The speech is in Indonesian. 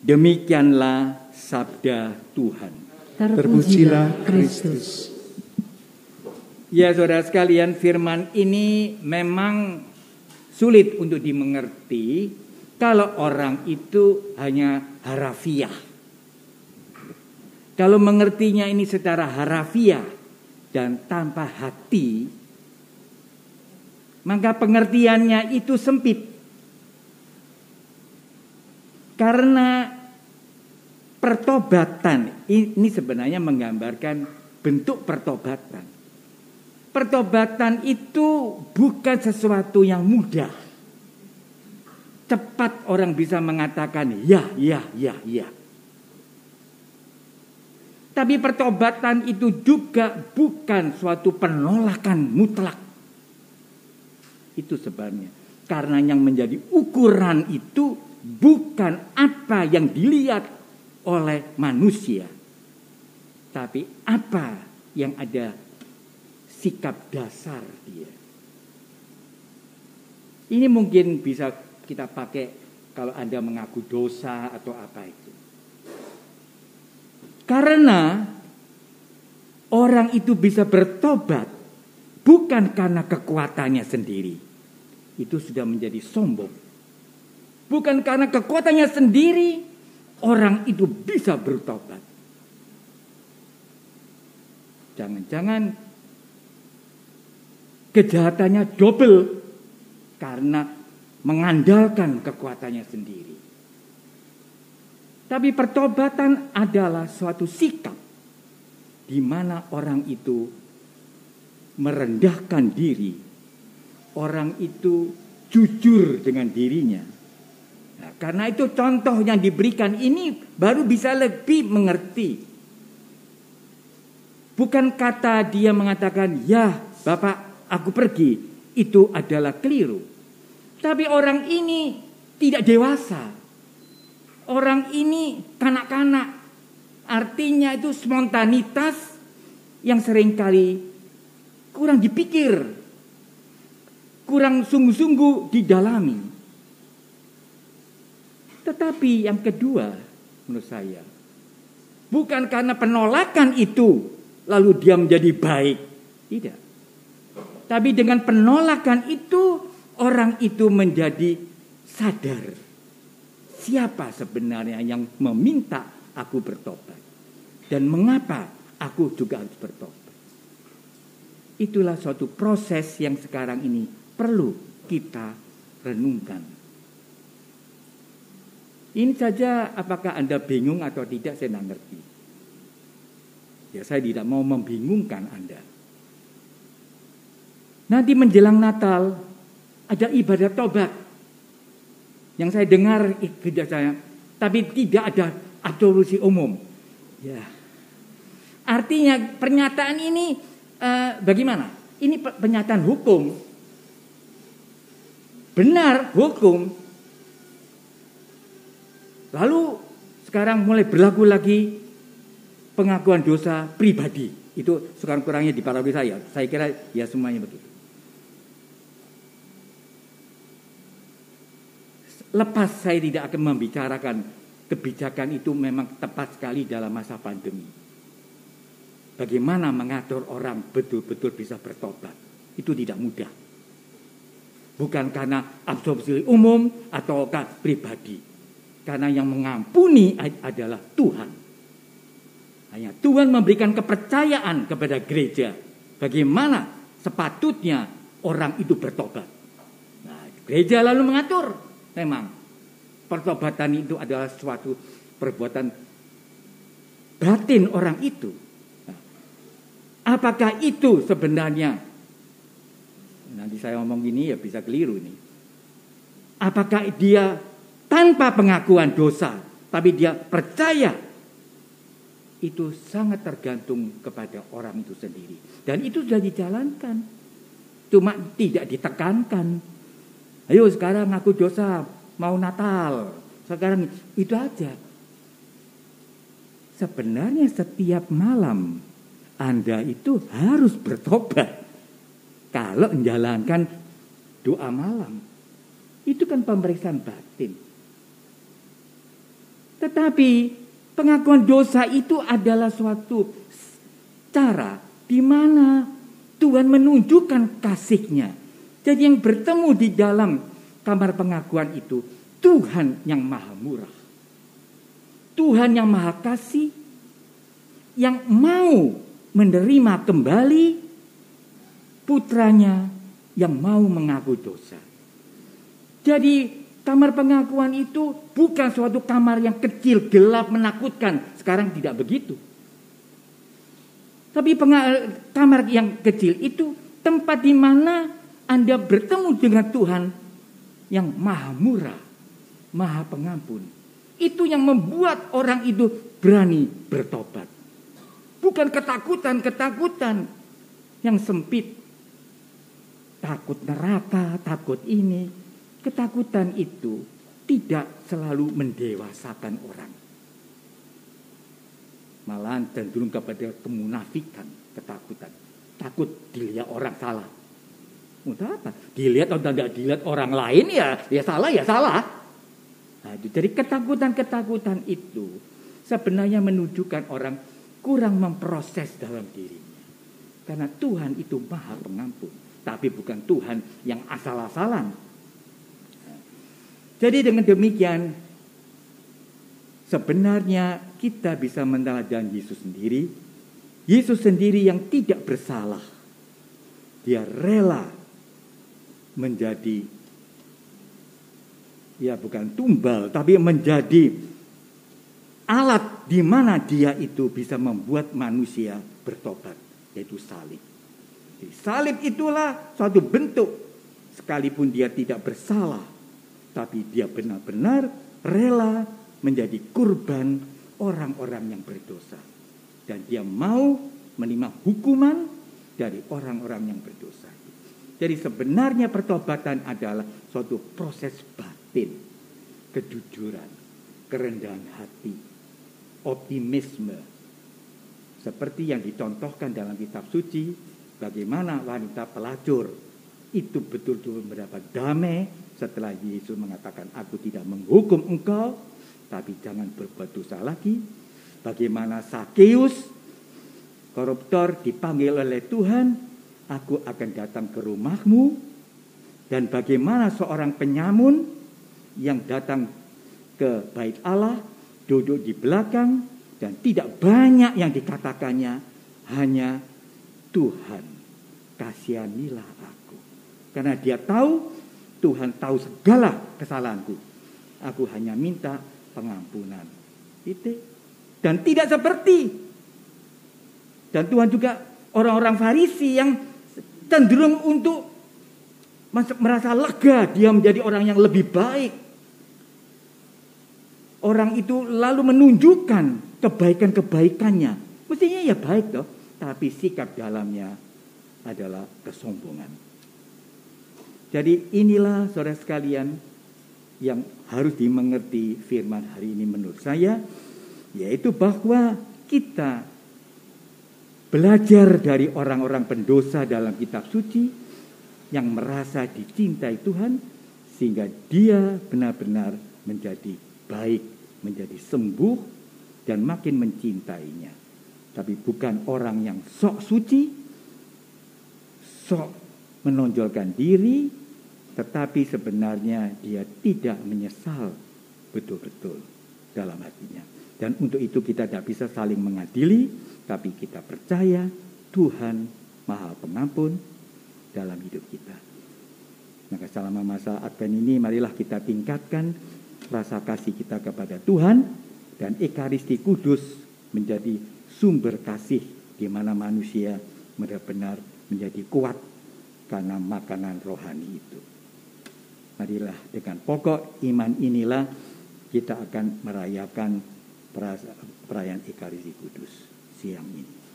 Demikianlah sabda Tuhan. Terpujilah Kristus. Ya saudara sekalian, firman ini memang sulit untuk dimengerti kalau orang itu hanya harafiah. Kalau mengertinya ini secara harafiah dan tanpa hati, maka pengertiannya itu sempit. Karena pertobatan ini sebenarnya menggambarkan bentuk pertobatan. Pertobatan itu bukan sesuatu yang mudah. Cepat orang bisa mengatakan ya. Tapi pertobatan itu juga bukan suatu penolakan mutlak. Itu sebabnya. Karena yang menjadi ukuran itu bukan apa yang dilihat oleh manusia, tapi apa yang ada sikap dasar dia. Ini mungkin bisa kita pakai kalau Anda mengaku dosa atau apa itu. Karena orang itu bisa bertobat bukan karena kekuatannya sendiri. Itu sudah menjadi sombong. Bukan karena kekuatannya sendiri orang itu bisa bertobat. Jangan-jangan kejahatannya double karena mengandalkan kekuatannya sendiri. Tapi pertobatan adalah suatu sikap di mana orang itu merendahkan diri. Orang itu jujur dengan dirinya. Nah, karena itu contoh yang diberikan ini baru bisa lebih mengerti. Bukan kata dia mengatakan, ya Bapak aku pergi, itu adalah keliru. Tapi orang ini tidak dewasa. Orang ini kanak-kanak. Artinya itu spontanitas yang seringkali kurang dipikir. Kurang sungguh-sungguh didalami. Tetapi yang kedua menurut saya, bukan karena penolakan itu lalu dia menjadi baik. Tidak. Tapi dengan penolakan itu orang itu menjadi sadar. Siapa sebenarnya yang meminta aku bertobat? Dan mengapa aku juga harus bertobat? Itulah suatu proses yang sekarang ini perlu kita renungkan. Ini saja apakah Anda bingung atau tidak saya tidak ngerti. Ya saya tidak mau membingungkan Anda. Nanti menjelang Natal ada ibadah tobat. Yang saya dengar gereja saya, tapi tidak ada absolusi umum. Ya. Artinya pernyataan ini bagaimana? Ini pernyataan hukum. Benar hukum. Lalu sekarang mulai berlaku lagi pengakuan dosa pribadi. Itu sekurang-kurangnya di paroki saya. Saya kira ya semuanya begitu. Lepas saya tidak akan membicarakan kebijakan itu memang tepat sekali dalam masa pandemi. Bagaimana mengatur orang betul-betul bisa bertobat. Itu tidak mudah. Bukan karena absolusi umum ataukah pribadi. Karena yang mengampuni adalah Tuhan. Hanya Tuhan memberikan kepercayaan kepada gereja. Bagaimana sepatutnya orang itu bertobat. Nah, gereja lalu mengatur. Memang pertobatan itu adalah suatu perbuatan batin orang itu. Nah, apakah itu sebenarnya? Nanti saya ngomong gini ya bisa keliru nih. Apakah dia tanpa pengakuan dosa, tapi dia percaya, itu sangat tergantung kepada orang itu sendiri. Dan itu sudah dijalankan, cuma tidak ditekankan. Ayo sekarang ngaku dosa, mau Natal, sekarang itu aja. Sebenarnya setiap malam Anda itu harus bertobat. Kalau menjalankan doa malam, itu kan pemeriksaan batin. Tetapi pengakuan dosa itu adalah suatu cara di mana Tuhan menunjukkan kasih-Nya. Jadi yang bertemu di dalam kamar pengakuan itu Tuhan yang maha murah. Tuhan yang maha kasih, yang mau menerima kembali putranya yang mau mengaku dosa. Jadi kamar pengakuan itu bukan suatu kamar yang kecil, gelap, menakutkan. Sekarang tidak begitu. Tapi kamar yang kecil itu tempat di mana Anda bertemu dengan Tuhan yang maha murah, maha pengampun. Itu yang membuat orang itu berani bertobat. Bukan ketakutan-ketakutan yang sempit. Takut neraka, takut ini. Ketakutan itu tidak selalu mendewasakan orang. Malahan cenderung kepada kemunafikan, ketakutan. Takut dilihat orang salah. Untuk apa? Dilihat atau tidak dilihat orang lain ya salah ya salah. Nah, jadi ketakutan-ketakutan itu sebenarnya menunjukkan orang kurang memproses dalam dirinya. Karena Tuhan itu maha pengampun. Tapi bukan Tuhan yang asal-asalan. Jadi dengan demikian sebenarnya kita bisa meneladani Yesus sendiri. Yesus sendiri yang tidak bersalah. Dia rela menjadi, ya bukan tumbal, tapi menjadi alat di mana dia itu bisa membuat manusia bertobat, yaitu salib. Jadi, salib itulah suatu bentuk, sekalipun dia tidak bersalah, tapi dia benar-benar rela menjadi kurban orang-orang yang berdosa. Dan dia mau menerima hukuman dari orang-orang yang berdosa. Jadi sebenarnya pertobatan adalah suatu proses batin, kejujuran, kerendahan hati, optimisme. Seperti yang dicontohkan dalam kitab suci, bagaimana wanita pelacur itu betul-betul mendapat damai setelah Yesus mengatakan, aku tidak menghukum engkau, tapi jangan berbuat dosa lagi. Bagaimana Sakeus, koruptor, dipanggil oleh Tuhan, aku akan datang ke rumahmu. Dan bagaimana seorang penyamun yang datang ke bait Allah, duduk di belakang, dan tidak banyak yang dikatakannya, hanya Tuhan, kasihanilah aku. Karena dia tahu, Tuhan tahu segala kesalahanku. Aku hanya minta pengampunan. Dan tidak seperti. Dan Tuhan juga orang-orang Farisi yang cenderung untuk merasa lega, dia menjadi orang yang lebih baik. Orang itu lalu menunjukkan kebaikan-kebaikannya. Mestinya ya baik toh, tapi sikap dalamnya adalah kesombongan. Jadi inilah saudara sekalian yang harus dimengerti firman hari ini menurut saya, yaitu bahwa kita belajar dari orang-orang pendosa dalam kitab suci yang merasa dicintai Tuhan sehingga dia benar-benar menjadi baik, menjadi sembuh dan makin mencintainya. Tapi bukan orang yang sok suci, sok menonjolkan diri, tetapi sebenarnya dia tidak menyesal betul-betul dalam hatinya. Dan untuk itu kita tidak bisa saling mengadili, tapi kita percaya Tuhan Maha Pengampun dalam hidup kita. Maka selama masa Advent ini marilah kita tingkatkan rasa kasih kita kepada Tuhan, dan Ekaristi Kudus menjadi sumber kasih di mana manusia benar-benar menjadi kuat karena makanan rohani itu. Marilah dengan pokok iman inilah kita akan merayakan perayaan Ekaristi Kudus siang ini.